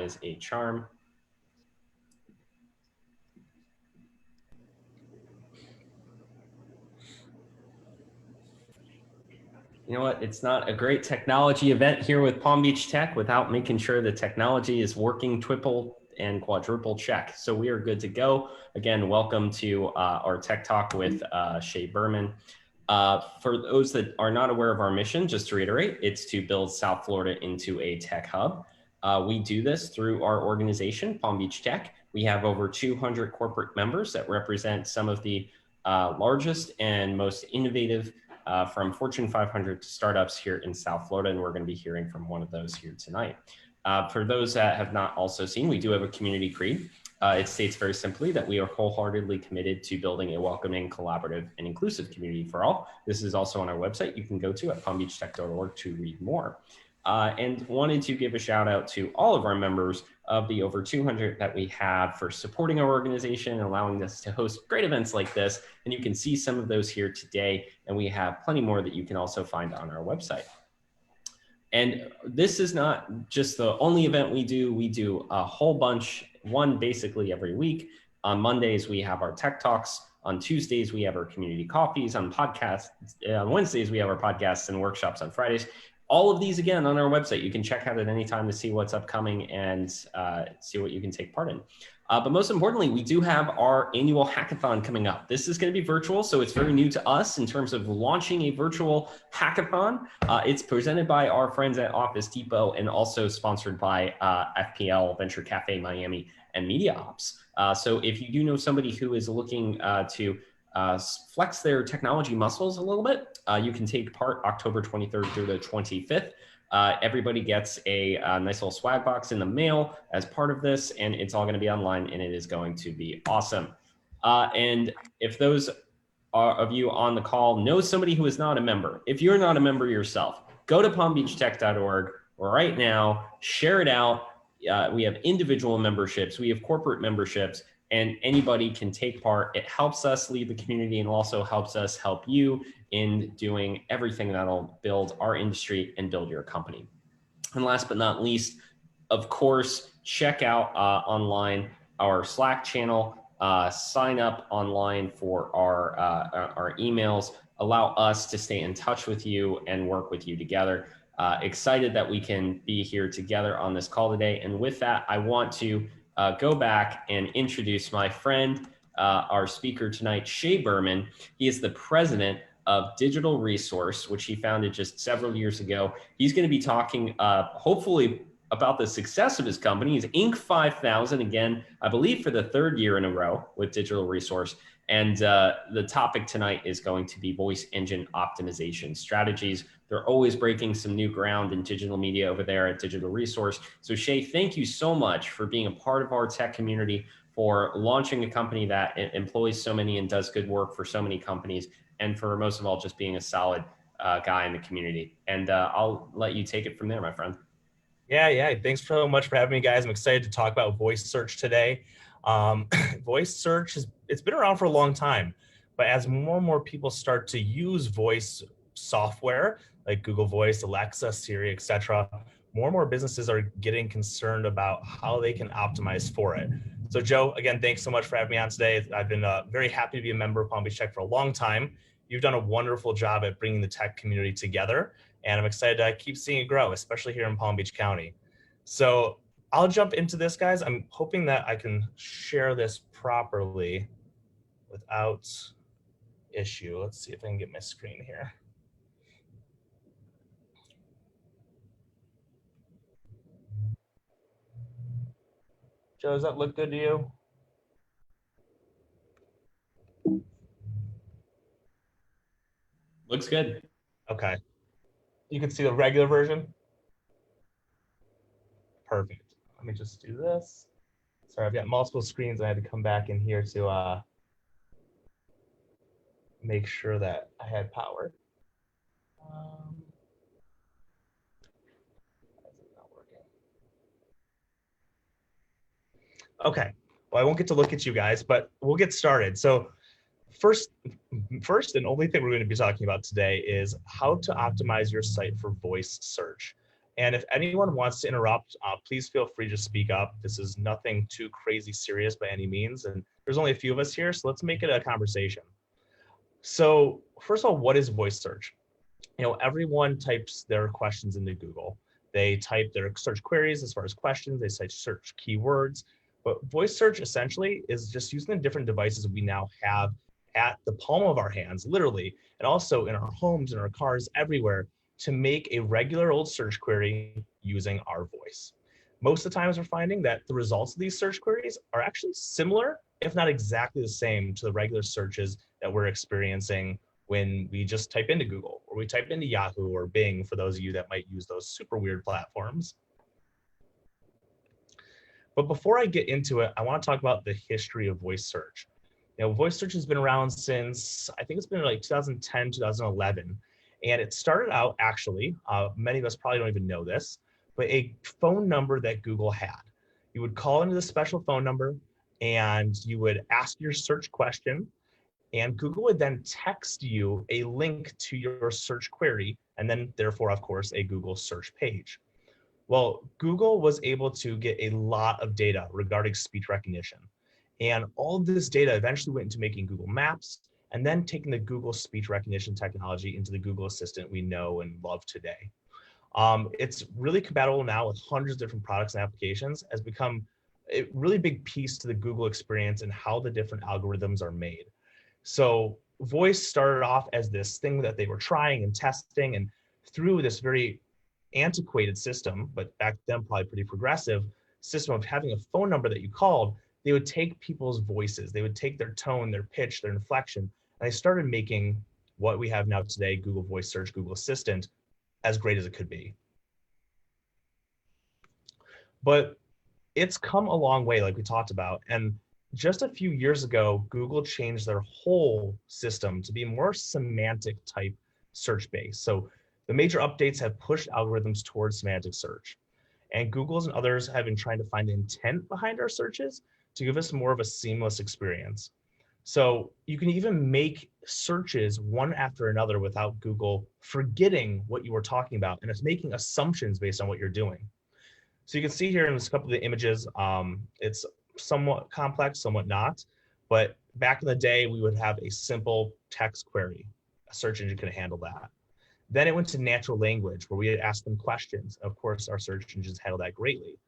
is a charm. You know what? It's not a great technology event here with Palm Beach Tech without making sure the technology is working triple and quadruple check. So we are good to go. Again, welcome to our Tech Talk with Shay Berman. For those that are not aware of our mission, just to reiterate, it's to build South Florida into a tech hub. We do this through our organization, Palm Beach Tech. We have over 200 corporate members that represent some of the largest and most innovative from Fortune 500 to startups here in South Florida, and we're going to be hearing from one of those here tonight. For those that have not also seen, we do have a community creed. It states very simply that we are wholeheartedly committed to building a welcoming, collaborative, and inclusive community for all. This is also on our website. You can go to at palmbeachtech.org to read more. And wanted to give a shout out to all of our members of the over 200 that we have for supporting our organization and allowing us to host great events like this. And you can see some of those here today. And we have plenty more that you can also find on our website. And this is not just the only event we do a whole bunch, one basically every week. On Mondays, we have our tech talks. On Tuesdays, we have our community coffees. On podcasts, on Wednesdays, we have our podcasts and workshops. On Fridays, all of these, again, on our website. You can check out at any time to see what's upcoming and see what you can take part in. But most importantly, we do have our annual hackathon coming up. This is going to be virtual, so it's very new to us in terms of launching a virtual hackathon. It's presented by our friends at Office Depot and also sponsored by FPL, Venture Cafe Miami, and Media Ops. So if you do know somebody who is looking to flex their technology muscles a little bit, you can take part October 23rd through the 25th. Everybody gets a nice little swag box in the mail as part of this, and it's all going to be online, and it is going to be awesome. And if those of you on the call know somebody who is not a member, if you're not a member yourself, go to palmbeachtech.org right now, share it out. We have individual memberships, we have corporate memberships, and anybody can take part. It helps us lead the community and also helps us help you in doing everything that'll build our industry and build your company. And last but not least, of course, check out online our Slack channel, sign up online for our emails, allow us to stay in touch with you and work with you together. Excited that we can be here together on this call today. And with that, I want to go back and introduce my friend, our speaker tonight, Shay Berman. He is the president of Digital Resource, which he founded just several years ago. He's going to be talking, hopefully, about the success of his company. He's Inc. 5000, again, I believe for the third year in a row with Digital Resource. And the topic tonight is going to be voice engine optimization strategies. They're always breaking some new ground in digital media over there at Digital Resource. So Shay, thank you so much for being a part of our tech community, for launching a company that employs so many and does good work for so many companies, and for most of all, just being a solid guy in the community. And I'll let you take it from there, my friend. Yeah. Thanks so much for having me, guys. I'm excited to talk about voice search today. Voice search, it's been around for a long time, but as more and more people start to use voice software like Google Voice, Alexa, Siri, etc., more and more businesses are getting concerned about how they can optimize for it. So Joe, again, thanks so much for having me on today. I've been very happy to be a member of Palm Beach Tech for a long time. You've done a wonderful job at bringing the tech community together, and I'm excited to keep seeing it grow, especially here in Palm Beach County. So I'll jump into this, guys. I'm hoping that I can share this properly without issue. Let's see if I can get my screen here. Joe, does that look good to you? Looks good. Okay. You can see the regular version. Perfect. Let me just do this. Sorry, I've got multiple screens. I had to come back in here to make sure that I had power. Why is it not working? Okay. Well, I won't get to look at you guys, but we'll get started. So first and only thing we're going to be talking about today is how to optimize your site for voice search. And if anyone wants to interrupt, please feel free to speak up. This is nothing too crazy serious by any means. And there's only a few of us here, so let's make it a conversation. So first of all, what is voice search? Everyone types their questions into Google. They type their search queries as far as questions, they search keywords, but voice search essentially is just using the different devices we now have at the palm of our hands, literally, and also in our homes, in our cars, everywhere, to make a regular old search query using our voice. Most of the times we're finding that the results of these search queries are actually similar, if not exactly the same, to the regular searches that we're experiencing when we just type into Google or we type into Yahoo or Bing, for those of you that might use those super weird platforms. But before I get into it, I want to talk about the history of voice search. Voice search has been around since, I think it's been like 2010, 2011. And it started out actually, many of us probably don't even know this, but a phone number that Google had. You would call into the special phone number and you would ask your search question, and Google would then text you a link to your search query, and then therefore, of course, a Google search page. Well, Google was able to get a lot of data regarding speech recognition. And all of this data eventually went into making Google Maps and then taking the Google speech recognition technology into the Google Assistant we know and love today. It's really compatible now with hundreds of different products and applications, has become a really big piece to the Google experience and how the different algorithms are made. So voice started off as this thing that they were trying and testing, and through this very antiquated system, but back then probably pretty progressive system of having a phone number that you called, they would take people's voices, they would take their tone, their pitch, their inflection, and they started making what we have now today, Google Voice Search, Google Assistant, as great as it could be. But it's come a long way, like we talked about, and just a few years ago, Google changed their whole system to be more semantic type search based. So the major updates have pushed algorithms towards semantic search. And Google's and others have been trying to find the intent behind our searches to give us more of a seamless experience. So you can even make searches one after another without Google forgetting what you were talking about, and it's making assumptions based on what you're doing. So you can see here in this couple of the images, it's somewhat complex, somewhat not. But back in the day, we would have a simple text query. A search engine could handle that. Then it went to natural language, where we had asked them questions. Of course, our search engines handle that greatly.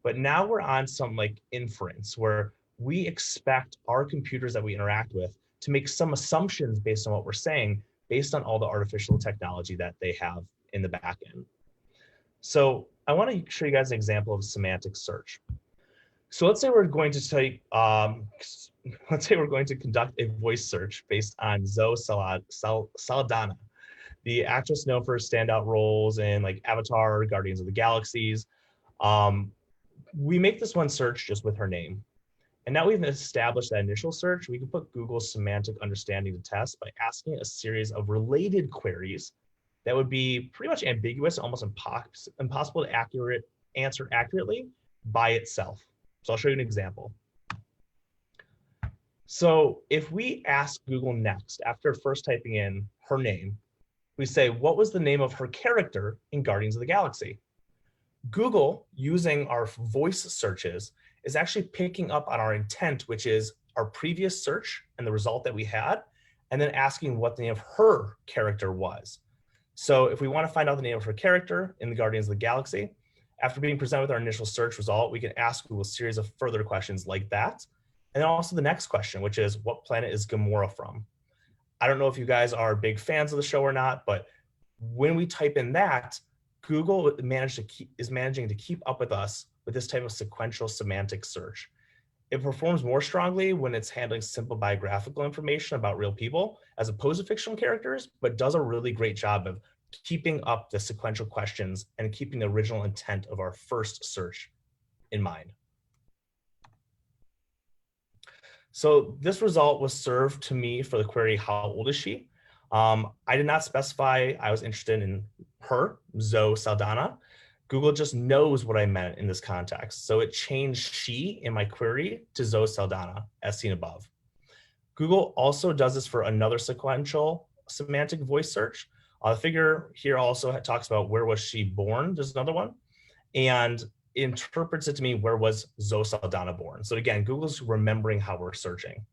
But now we're on some like inference, where we expect our computers that we interact with to make some assumptions based on what we're saying, based on all the artificial technology that they have in the back end. So I want to show you guys an example of semantic search. So let's say we're going to take, let's say we're going to conduct a voice search based on Zoe Saldana, the actress known for her standout roles in like Avatar, Guardians of the Galaxies. We make this one search just with her name. And now we've established that initial search, we can put Google's semantic understanding to test by asking a series of related queries that would be pretty much ambiguous, almost impossible to answer accurately by itself. So I'll show you an example. So if we ask Google next, after first typing in her name, we say, what was the name of her character in Guardians of the Galaxy? Google, using our voice searches, is actually picking up on our intent, which is our previous search and the result that we had, and then asking what the name of her character was. So if we want to find out the name of her character in the Guardians of the Galaxy, after being presented with our initial search result, we can ask Google a series of further questions like that. And then also the next question, which is, what planet is Gamora from? I don't know if you guys are big fans of the show or not, but when we type in that, Google is managing to keep up with us with this type of sequential semantic search. It performs more strongly when it's handling simple biographical information about real people as opposed to fictional characters, but does a really great job of keeping up the sequential questions and keeping the original intent of our first search in mind. So this result was served to me for the query, how old is she? I did not specify I was interested in her, Zoe Saldana. Google just knows what I meant in this context. So it changed she in my query to Zoe Saldana, as seen above. Google also does this for another sequential semantic voice search. The figure here also talks about where was she born, there's another one, and interprets it to me, where was Zoe Saldana born? So again, Google's remembering how we're searching.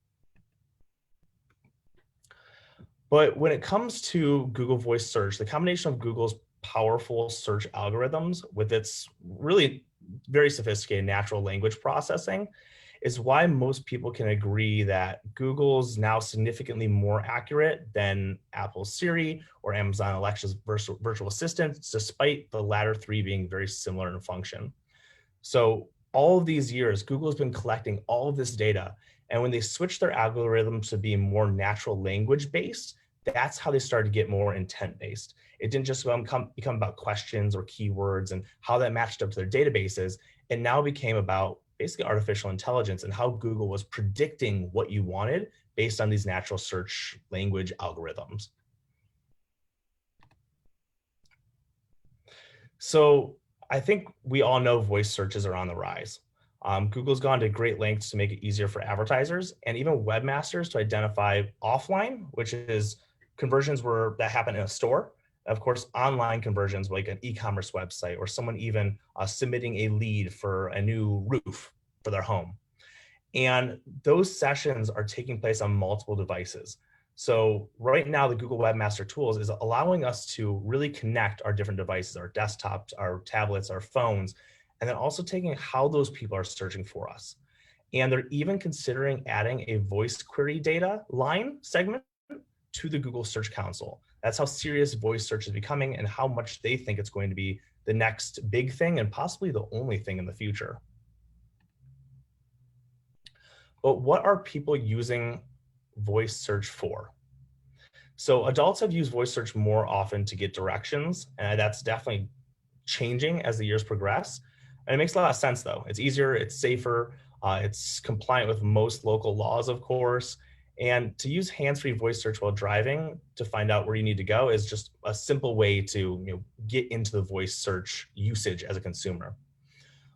But when it comes to Google Voice Search, the combination of Google's powerful search algorithms with its really very sophisticated natural language processing is why most people can agree that Google's now significantly more accurate than Apple's Siri or Amazon Alexa's virtual assistant, despite the latter three being very similar in function. So all of these years, Google's been collecting all of this data. And when they switched their algorithms to be more natural language based, that's how they started to get more intent based. It didn't just become about questions or keywords and how that matched up to their databases. It now became about basically artificial intelligence and how Google was predicting what you wanted based on these natural search language algorithms. So I think we all know voice searches are on the rise. Google's gone to great lengths to make it easier for advertisers and even webmasters to identify offline, which is conversions that happen in a store. Of course, online conversions like an e-commerce website or someone even submitting a lead for a new roof for their home. And those sessions are taking place on multiple devices. So right now, the Google Webmaster Tools is allowing us to really connect our different devices, our desktops, our tablets, our phones, and then also taking how those people are searching for us. And they're even considering adding a voice query data line segment to the Google Search Console. That's how serious voice search is becoming and how much they think it's going to be the next big thing and possibly the only thing in the future. But what are people using voice search for? So adults have used voice search more often to get directions, and that's definitely changing as the years progress. And it makes a lot of sense though. It's easier, it's safer, it's compliant with most local laws, of course. And to use hands-free voice search while driving to find out where you need to go is just a simple way to get into the voice search usage as a consumer.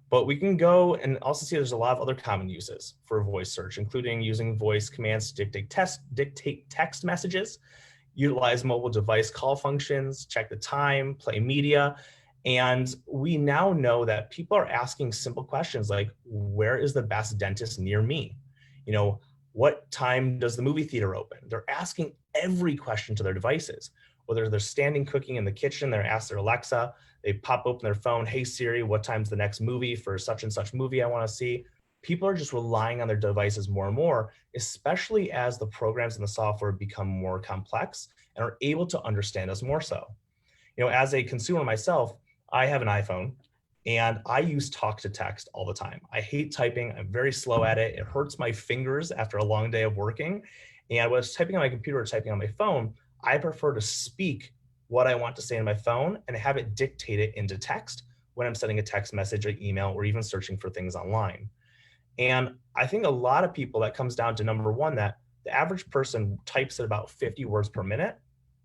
But we can go and also see there's a lot of other common uses for voice search, including using voice commands to dictate text messages, utilize mobile device call functions, check the time, play media. And we now know that people are asking simple questions like, where is the best dentist near me? What time does the movie theater open? They're asking every question to their devices. Whether they're standing cooking in the kitchen, they're asked their Alexa, they pop open their phone, hey Siri, what time's the next movie for such and such movie I wanna see? People are just relying on their devices more and more, especially as the programs and the software become more complex and are able to understand us more so. As a consumer myself, I have an iPhone and I use talk to text all the time. I hate typing, I'm very slow at it. It hurts my fingers after a long day of working. And when I was typing on my computer or typing on my phone, I prefer to speak what I want to say in my phone and have it dictate it into text when I'm sending a text message or email or even searching for things online. And I think a lot of people, that comes down to number one, that the average person types at about 50 words per minute,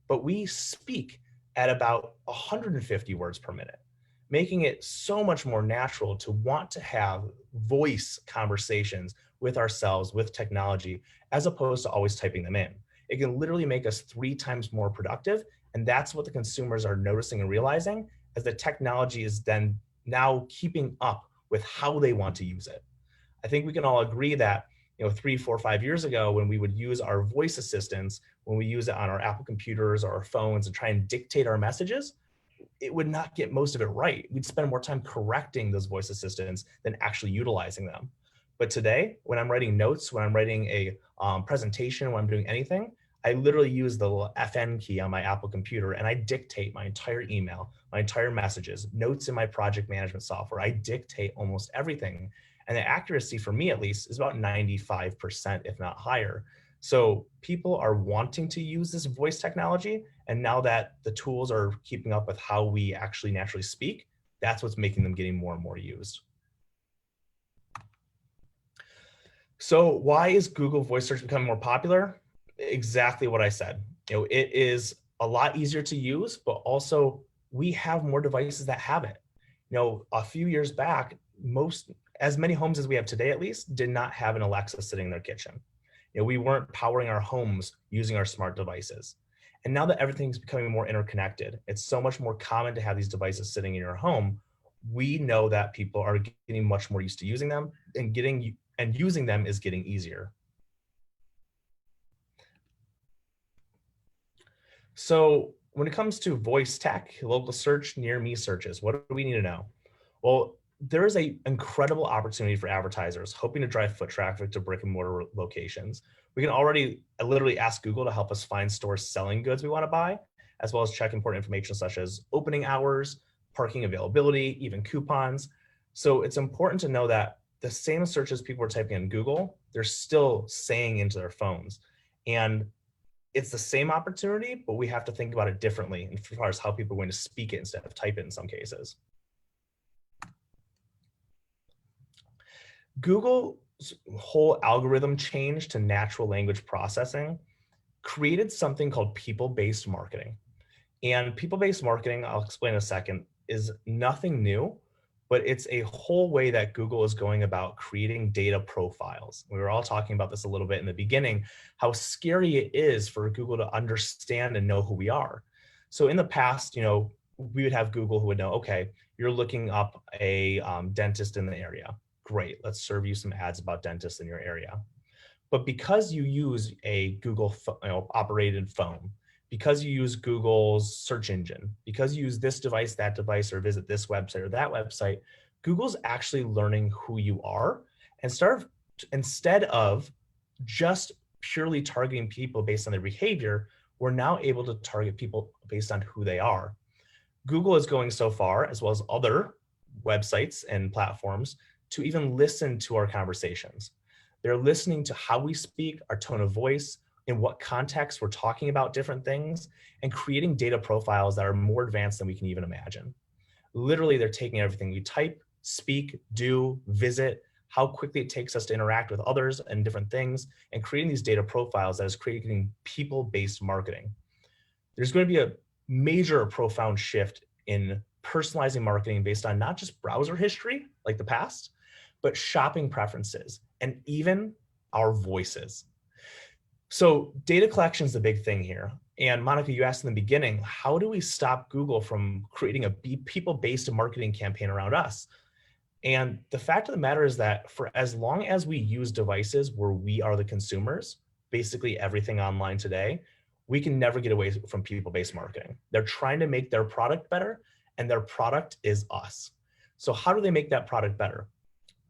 but we speak at about 150 words per minute, making it so much more natural to want to have voice conversations with ourselves, with technology, as opposed to always typing them in. It can literally make us 3 times more productive. And that's what the consumers are noticing and realizing, as the technology is then now keeping up with how they want to use it. I think we can all agree that 3, 4, 5 years ago, when we would use our voice assistants, when we use it on our Apple computers or our phones and try and dictate our messages, it would not get most of it right. We'd spend more time correcting those voice assistants than actually utilizing them. But today, when I'm writing notes, when I'm writing a presentation, when I'm doing anything, I literally use the little FN key on my Apple computer and I dictate my entire email, my entire messages, notes in my project management software. I dictate almost everything. And the accuracy, for me at least, is about 95%, if not higher. So people are wanting to use this voice technology. And now that the tools are keeping up with how we actually naturally speak, that's what's making them getting more and more used. So why is Google Voice Search becoming more popular? Exactly what I said. It is a lot easier to use, but also we have more devices that have it. A few years back, as many homes as we have today, at least, did not have an Alexa sitting in their kitchen. We weren't powering our homes using our smart devices. And now that everything's becoming more interconnected, it's so much more common to have these devices sitting in your home. We know that people are getting much more used to using them, and using them is getting easier. So when it comes to voice tech, local search, near me searches, what do we need to know? Well, there is an incredible opportunity for advertisers hoping to drive foot traffic to brick and mortar locations. We can already literally ask Google to help us find stores selling goods we want to buy, as well as check important information such as opening hours, parking availability, even coupons. So it's important to know that the same searches people are typing in Google, they're still saying into their phones. And it's the same opportunity, but we have to think about it differently as far as how people are going to speak it instead of type it in some cases. Google's whole algorithm change to natural language processing created something called people-based marketing. And people-based marketing, I'll explain in a second, is nothing new, but it's a whole way that Google is going about creating data profiles. We were all talking about this a little bit in the beginning, how scary it is for Google to understand and know who we are. So in the past, we would have Google who would know, okay, you're looking up a dentist in the area. Great, let's serve you some ads about dentists in your area. But because you use a Google operated phone, because you use Google's search engine, because you use this device, that device, or visit this website or that website, Google's actually learning who you are. And instead of just purely targeting people based on their behavior, we're now able to target people based on who they are. Google is going so far, as well as other websites and platforms, to even listen to our conversations. They're listening to how we speak, our tone of voice, in what context we're talking about different things, and creating data profiles that are more advanced than we can even imagine. Literally, they're taking everything we type, speak, do, visit, how quickly it takes us to interact with others and different things, and creating these data profiles that is creating people-based marketing. There's going to be a major, profound shift in personalizing marketing based on not just browser history like the past, but shopping preferences and even our voices. So data collection is the big thing here. And Monica, you asked in the beginning, how do we stop Google from creating a people-based marketing campaign around us? And the fact of the matter is that for as long as we use devices where we are the consumers, basically everything online today, we can never get away from people-based marketing. They're trying to make their product better, and their product is us. So how do they make that product better?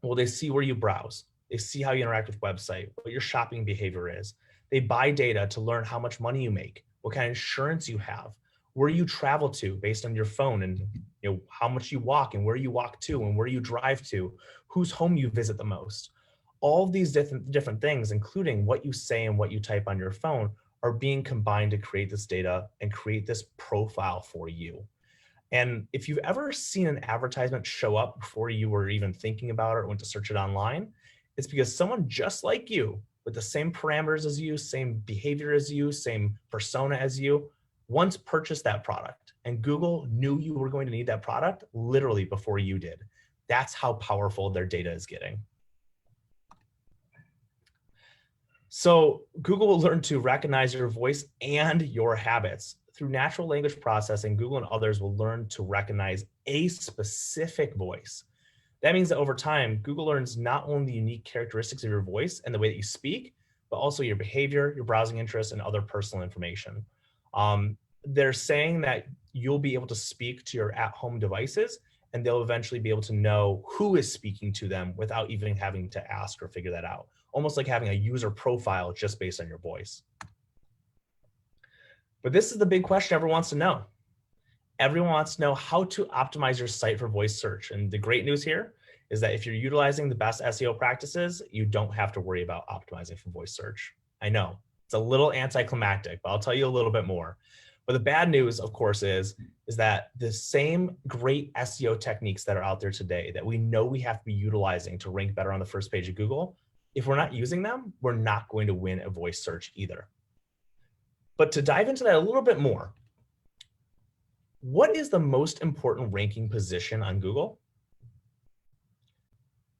Well, they see where you browse. They see how you interact with website, what your shopping behavior is. They buy data to learn how much money you make, what kind of insurance you have, where you travel to based on your phone, and how much you walk and where you walk to and where you drive to, whose home you visit the most. All of these different things, including what you say and what you type on your phone, are being combined to create this data and create this profile for you. And if you've ever seen an advertisement show up before you were even thinking about it or went to search it online, it's because someone just like you, with the same parameters as you, same behavior as you, same persona as you, once purchased that product. And Google knew you were going to need that product literally before you did. That's how powerful their data is getting. So Google will learn to recognize your voice and your habits. Through natural language processing, Google and others will learn to recognize a specific voice. That means that over time, Google learns not only the unique characteristics of your voice and the way that you speak, but also your behavior, your browsing interests, and other personal information. They're saying that you'll be able to speak to your at-home devices, and they'll eventually be able to know who is speaking to them without even having to ask or figure that out. Almost like having a user profile just based on your voice. But this is the big question everyone wants to know. Everyone wants to know how to optimize your site for voice search. And the great news here is that if you're utilizing the best SEO practices, you don't have to worry about optimizing for voice search. I know it's a little anticlimactic, but I'll tell you a little bit more. But the bad news, of course, is that the same great SEO techniques that are out there today that we know we have to be utilizing to rank better on the first page of Google, if we're not using them, we're not going to win a voice search either. But to dive into that a little bit more, what is the most important ranking position on Google?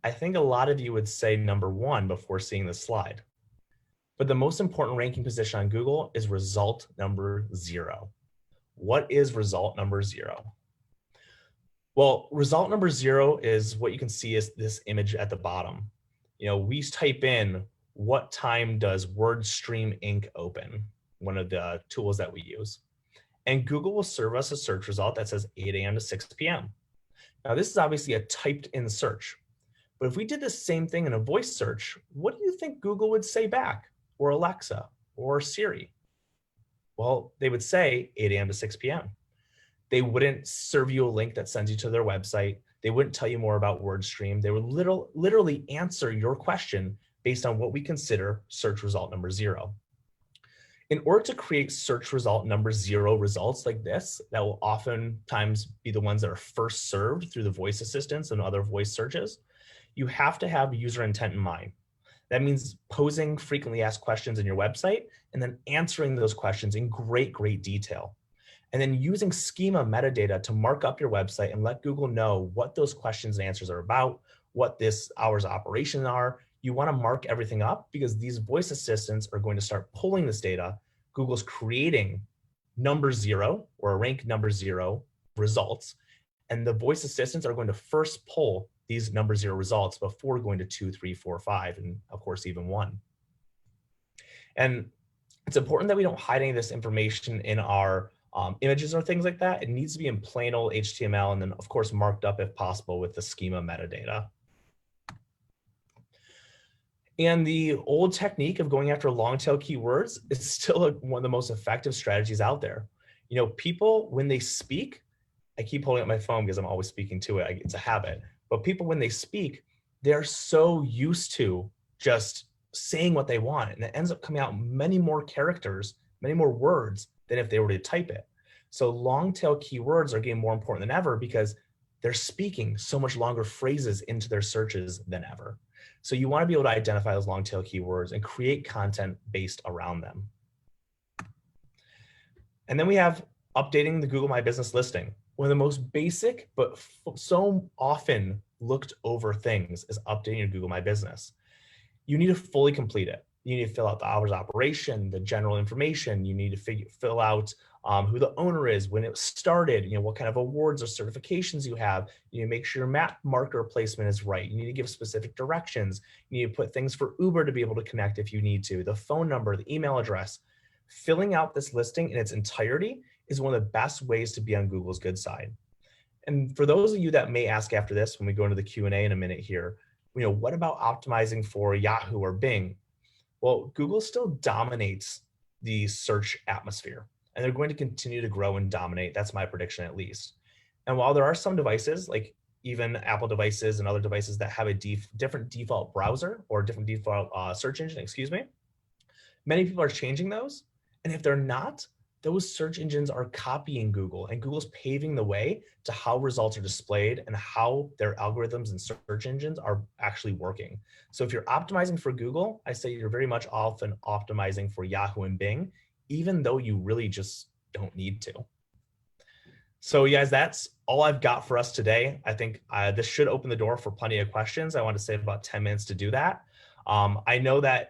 I think a lot of you would say number one before seeing this slide. But the most important ranking position on Google is result number 0. What is result number 0? Well, result number 0 is what you can see is this image at the bottom. We type in, what time does WordStream Inc. open? One of the tools that we use. And Google will serve us a search result that says 8 a.m. to 6 p.m. Now, this is obviously a typed in search. But if we did the same thing in a voice search, what do you think Google would say back? Or Alexa? Or Siri? Well, they would say 8 a.m. to 6 p.m. They wouldn't serve you a link that sends you to their website. They wouldn't tell you more about WordStream. They would literally answer your question based on what we consider search result number 0. In order to create search result number 0 results like this, that will oftentimes be the ones that are first served through the voice assistants and other voice searches, you have to have user intent in mind. That means posing frequently asked questions in your website and then answering those questions in great detail. And then using schema metadata to mark up your website and let Google know what those questions and answers are about, what this hours of operation are. You want to mark everything up because these voice assistants are going to start pulling this data. Google's creating number 0 or rank number 0 results. And the voice assistants are going to first pull these number 0 results before going to 2, 3, 4, 5, and of course, even 1. And it's important that we don't hide any of this information in our images or things like that. It needs to be in plain old HTML and then of course marked up if possible with the schema metadata. And the old technique of going after long tail keywords is still one of the most effective strategies out there. People, when they speak, I keep holding up my phone because I'm always speaking to it. It's a habit. But people, when they speak, they're so used to just saying what they want. And it ends up coming out many more characters, many more words than if they were to type it. So long tail keywords are getting more important than ever because they're speaking so much longer phrases into their searches than ever. So you want to be able to identify those long tail keywords and create content based around them. And then we have updating the Google My Business listing. One of the most basic, but so often looked over things is updating your Google My Business. You need to fully complete it. You need to fill out the hours of operation, the general information. You need to fill out who the owner is, when it started, what kind of awards or certifications you have. You need to make sure your map marker placement is right. You need to give specific directions. You need to put things for Uber to be able to connect if you need to, the phone number, the email address. Filling out this listing in its entirety is one of the best ways to be on Google's good side. And for those of you that may ask after this, when we go into the Q&A in a minute here, what about optimizing for Yahoo or Bing? Well, Google still dominates the search atmosphere, and they're going to continue to grow and dominate. That's my prediction, at least. And while there are some devices, like even Apple devices and other devices that have a different default browser or different default search engine, many people are changing those. And if they're not, those search engines are copying Google, and Google's paving the way to how results are displayed and how their algorithms and search engines are actually working. So if you're optimizing for Google, I say you're very much often optimizing for Yahoo and Bing, even though you really just don't need to. So guys, that's all I've got for us today. I think this should open the door for plenty of questions. I want to save about 10 minutes to do that. I know that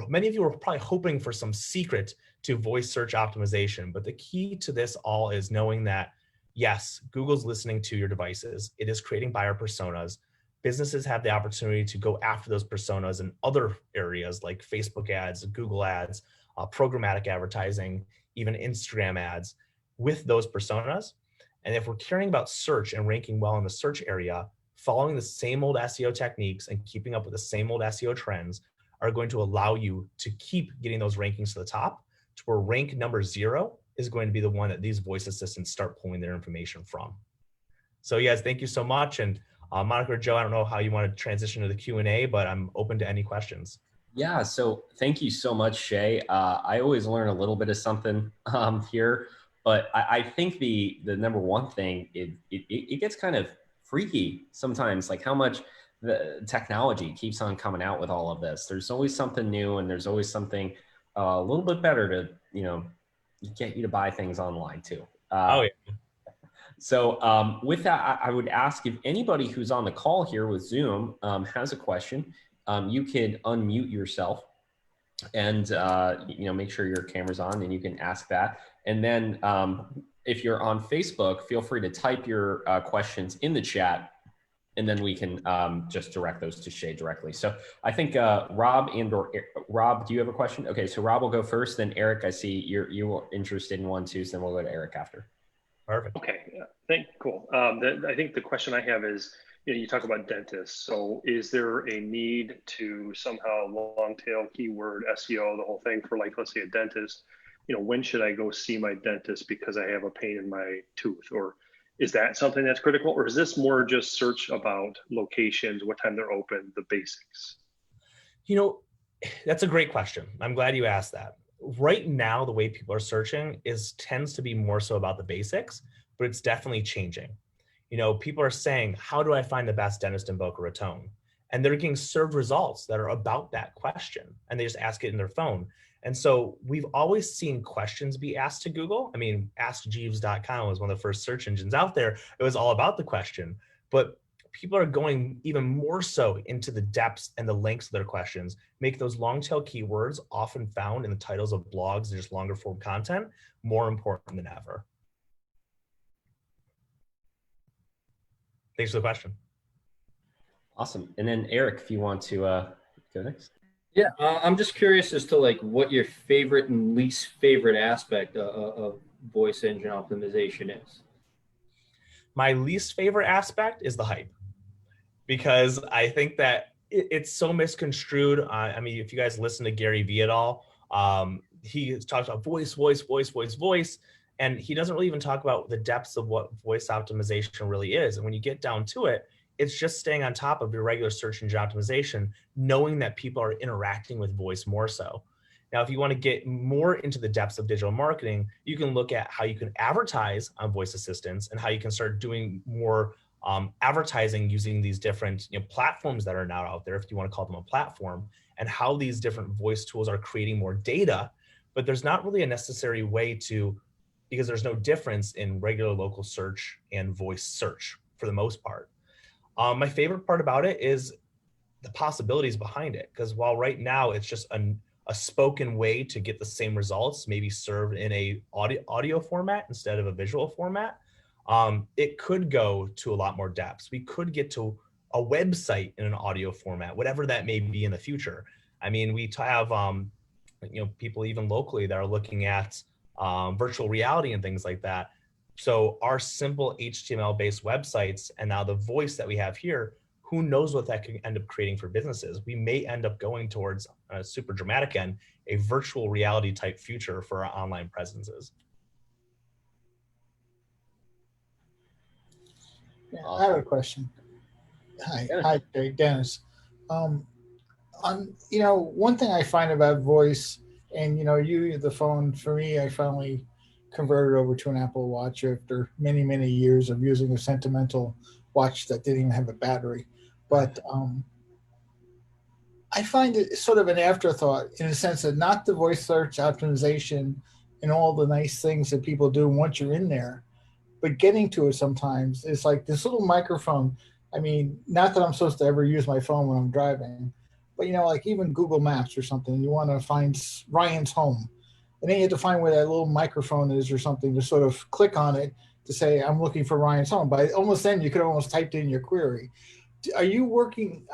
many of you were probably hoping for some secret to voice search optimization, but the key to this all is knowing that, yes, Google's listening to your devices. It is creating buyer personas. Businesses have the opportunity to go after those personas in other areas like Facebook ads, Google ads, programmatic advertising, even Instagram ads with those personas. And if we're caring about search and ranking well in the search area, following the same old SEO techniques and keeping up with the same old SEO trends are going to allow you to keep getting those rankings to the top, to where rank number 0 is going to be the one that these voice assistants start pulling their information from. So yes, thank you so much. And Monica or Joe, I don't know how you want to transition to the Q&A, but I'm open to any questions. Yeah, so thank you so much, Shay. I always learn a little bit of something here, but I think the number one thing, it gets kind of freaky sometimes, like how much the technology keeps on coming out with all of this. There's always something new, and there's always something a little bit better to, get you to buy things online too. Oh yeah. So with that, I would ask if anybody who's on the call here with Zoom has a question, you can unmute yourself and make sure your camera's on and you can ask that. And then if you're on Facebook, feel free to type your questions in the chat, and then we can just direct those to Shay directly. So I think Rob Rob, do you have a question? Okay, so Rob will go first, then Eric, I see you were interested in one too, so then we'll go to Eric after. Perfect. Okay, cool. I think the question I have is, you talk about dentists. So is there a need to somehow long tail keyword SEO, the whole thing for, like, let's say a dentist, when should I go see my dentist because I have a pain in my tooth? Or is that something that's critical? Or is this more just search about locations, what time they're open, the basics? That's a great question. I'm glad you asked that. Right now, the way people are searching tends to be more so about the basics, but it's definitely changing. People are saying, how do I find the best dentist in Boca Raton? And they're getting served results that are about that question, and they just ask it in their phone. And so we've always seen questions be asked to Google. I mean, AskJeeves.com was one of the first search engines out there. It was all about the question, but people are going even more so into the depths and the lengths of their questions, make those long tail keywords often found in the titles of blogs and just longer form content more important than ever. Thanks for the question. Awesome. And then Eric, if you want to go next. Yeah, I'm just curious as to what your favorite and least favorite aspect of voice engine optimization is. My least favorite aspect is the hype, because I think that it's so misconstrued. I mean, if you guys listen to Gary Vee at all, he talks about voice, and he doesn't really even talk about the depths of what voice optimization really is. And when you get down to it, it's just staying on top of your regular search engine optimization, knowing that people are interacting with voice more so. Now, if you want to get more into the depths of digital marketing, you can look at how you can advertise on voice assistants and how you can start doing more advertising using these different platforms that are now out there, if you want to call them a platform, and how these different voice tools are creating more data. But there's not really a necessary way to, because there's no difference in regular local search and voice search for the most part. My favorite part about it is the possibilities behind it, because while right now it's just a spoken way to get the same results, maybe served in a audio format instead of a visual format, it could go to a lot more depths. We could get to a website in an audio format, whatever that may be in the future. I mean, we have people even locally that are looking at virtual reality and things like that. So our simple HTML-based websites and now the voice that we have here, who knows what that could end up creating for businesses? We may end up going towards a super dramatic end, a virtual reality type future for our online presences. Yeah, I have a question. Hi, Dennis. One thing I find about voice, and the phone, for me, I finally converted over to an Apple Watch after many, many years of using a sentimental watch that didn't even have a battery. But I find it sort of an afterthought in the sense that not the voice search optimization and all the nice things that people do once you're in there, but getting to it sometimes. It's like this little microphone. I mean, not that I'm supposed to ever use my phone when I'm driving, but like even Google Maps or something, you want to find Ryan's home. And then you have to find where that little microphone is or something to sort of click on it to say, I'm looking for Ryan's home. But almost then you could almost type in your query. Are you working,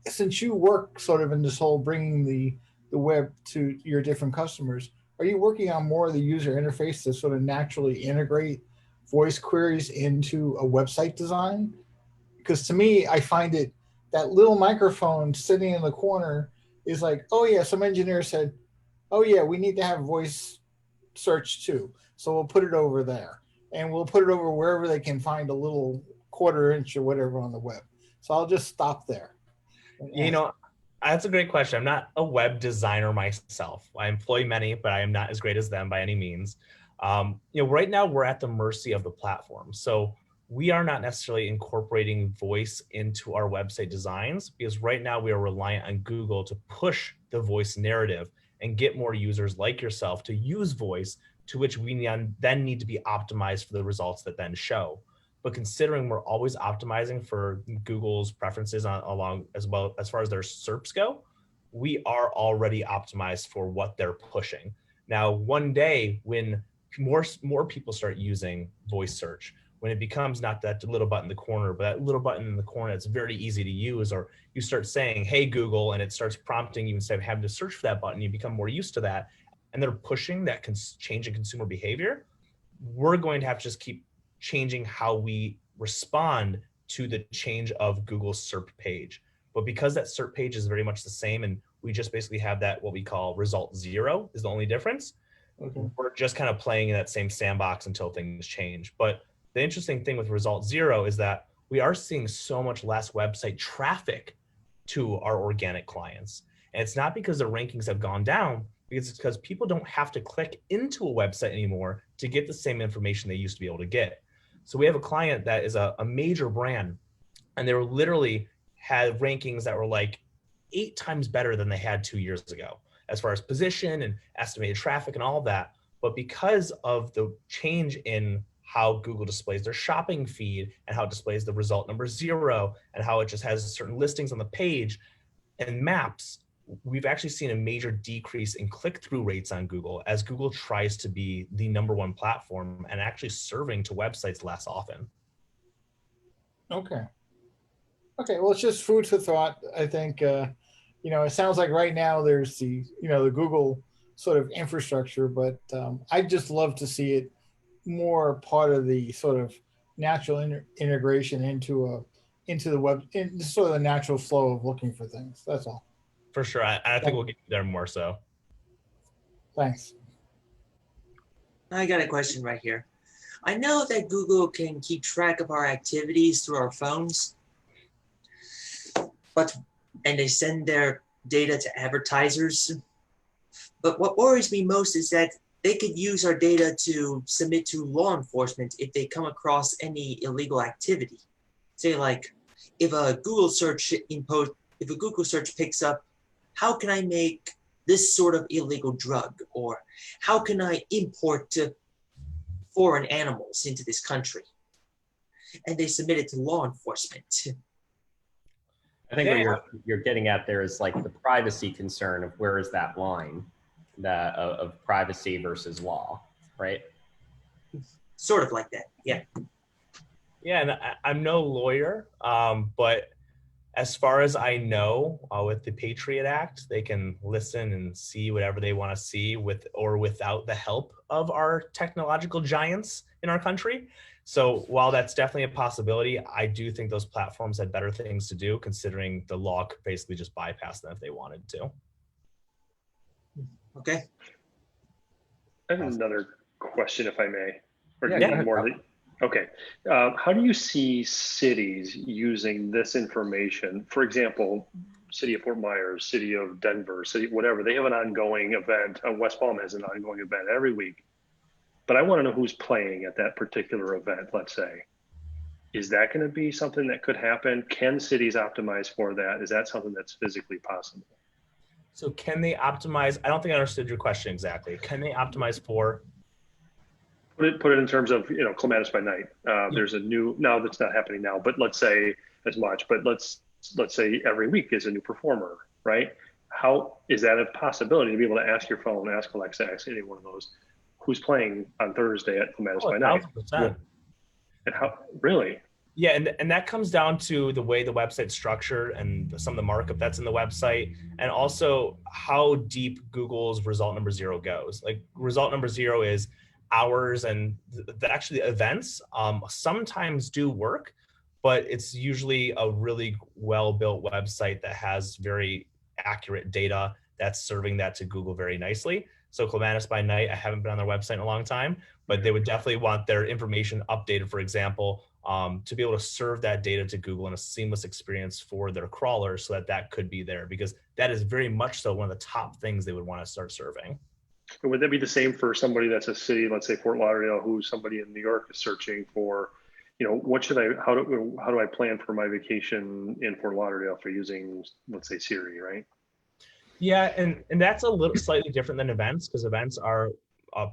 since you work sort of in this whole bringing the web to your different customers, are you working on more of the user interface to sort of naturally integrate voice queries into a website design? Because to me, I find it, that little microphone sitting in the corner is like, oh yeah, some engineer said, oh yeah, we need to have voice search too. So we'll put it over there, and we'll put it over wherever they can find a little 1/4 inch or whatever on the web. So I'll just stop there. That's a great question. I'm not a web designer myself. I employ many, but I am not as great as them by any means. Right now we're at the mercy of the platform. So we are not necessarily incorporating voice into our website designs, because right now we are reliant on Google to push the voice narrative and get more users like yourself to use voice, to which we then need to be optimized for the results that then show. But considering we're always optimizing for Google's preferences along as well as far as their SERPs go, we are already optimized for what they're pushing. Now, one day when more people start using voice search, when it becomes not that little button in the corner, but that little button in the corner that's very easy to use, or you start saying, hey, Google, and it starts prompting you instead of having to search for that button, you become more used to that, and they're pushing that change in consumer behavior, we're going to have to just keep changing how we respond to the change of Google's SERP page. But because that SERP page is very much the same, and we just basically have that, what we call result 0 is the only difference. Okay. We're just kind of playing in that same sandbox until things change. But the interesting thing with result 0 is that we are seeing so much less website traffic to our organic clients. And it's not because the rankings have gone down, it's because people don't have to click into a website anymore to get the same information they used to be able to get. So we have a client that is a major brand, and they were literally had rankings that were like 8 times better than they had 2 years ago, as far as position and estimated traffic and all of that. But because of the change in how Google displays their shopping feed and how it displays the result number 0 and how it just has certain listings on the page and maps, we've actually seen a major decrease in click-through rates on Google as Google tries to be the #1 platform and actually serving to websites less often. Okay. Okay, well, it's just food for thought. I think, it sounds like right now there's the Google sort of infrastructure, but I'd just love to see it more part of the sort of natural integration into the web, in sort of the natural flow of looking for things. That's all. For sure. I think we'll get there more so. Thanks. I got a question right here. I know that Google can keep track of our activities through our phones, and they send their data to advertisers. But what worries me most is that they could use our data to submit to law enforcement if they come across any illegal activity. Say, like, if a Google search picks up, how can I make this sort of illegal drug? Or how can I import foreign animals into this country? And they submit it to law enforcement. I think what you're getting at there is like the privacy concern of where is that line of privacy versus law, right? Sort of like that, yeah. Yeah, and I'm no lawyer, but as far as I know, with the Patriot Act, they can listen and see whatever they want to see with or without the help of our technological giants in our country. So while that's definitely a possibility, I do think those platforms had better things to do, considering the law could basically just bypass them if they wanted to. Okay. I have another question, if I may. Or yeah, more. Okay. How do you see cities using this information? For example, city of Fort Myers, city of Denver, city, whatever, they have an ongoing event. West Palm has an ongoing event every week. But I want to know who's playing at that particular event, let's say. Is that going to be something that could happen? Can cities optimize for that? Is that something that's physically possible? So can they optimize? I don't think I understood your question exactly. Can they optimize for? Put it in terms of, Clematis by Night. There's a new, now that's not happening now, but let's say as much, but let's say every week is a new performer, right? How is that a possibility to be able to ask your phone, ask Alexa, ask any one of those, who's playing on Thursday at Clematis by Night? 1,000%. And how, really? Yeah, and that comes down to the way the website's structured and some of the markup that's in the website, and also how deep Google's result number 0 goes. Like result number 0 is hours, and actually events sometimes do work, but it's usually a really well-built website that has very accurate data that's serving that to Google very nicely. So Clematis by Night, I haven't been on their website in a long time, but they would definitely want their information updated, for example, to be able to serve that data to Google in a seamless experience for their crawler, so that could be there, because that is very much so one of the top things they would want to start serving. And would that be the same for somebody that's a city, let's say Fort Lauderdale, who somebody in New York is searching for, how do I plan for my vacation in Fort Lauderdale for using, let's say, Siri, right? Yeah, and that's a little slightly different than events, because events are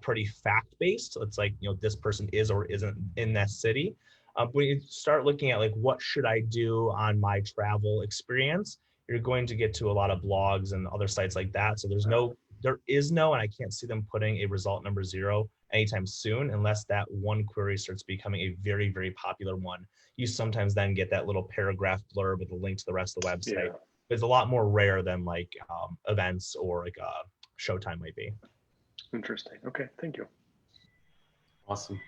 pretty fact-based. It's like, this person is or isn't in that city. When you start looking at like, what should I do on my travel experience, you're going to get to a lot of blogs and other sites like that. So there is no, and I can't see them putting a result number 0 anytime soon, unless that one query starts becoming a very, very popular one. You sometimes then get that little paragraph blurb with a link to the rest of the website. Yeah. It's a lot more rare than like events or like Showtime might be. Interesting. Okay, thank you. Awesome.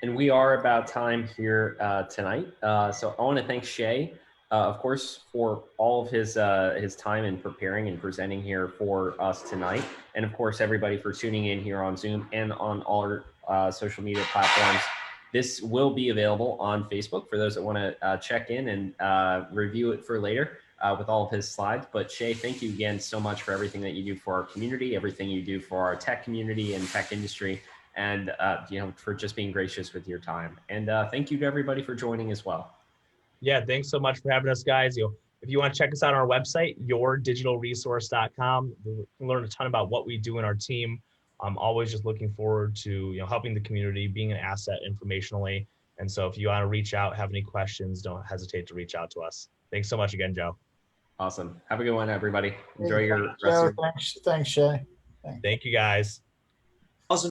And we are about time here tonight. So I want to thank Shay, of course, for all of his time in preparing and presenting here for us tonight. And of course, everybody for tuning in here on Zoom and on all our social media platforms. This will be available on Facebook for those that want to check in and review it for later with all of his slides. But Shay, thank you again so much for everything that you do for our community, everything you do for our tech community and tech industry, and for just being gracious with your time. And thank you to everybody for joining as well. Yeah, thanks so much for having us, guys. If you want to check us out on our website, yourdigitalresource.com, you can learn a ton about what we do in our team. I'm always just looking forward to helping the community, being an asset informationally. And so if you want to reach out, have any questions, don't hesitate to reach out to us. Thanks so much again, Joe. Awesome. Have a good one, everybody. Enjoy your Thanks, Shay. Thank you, guys.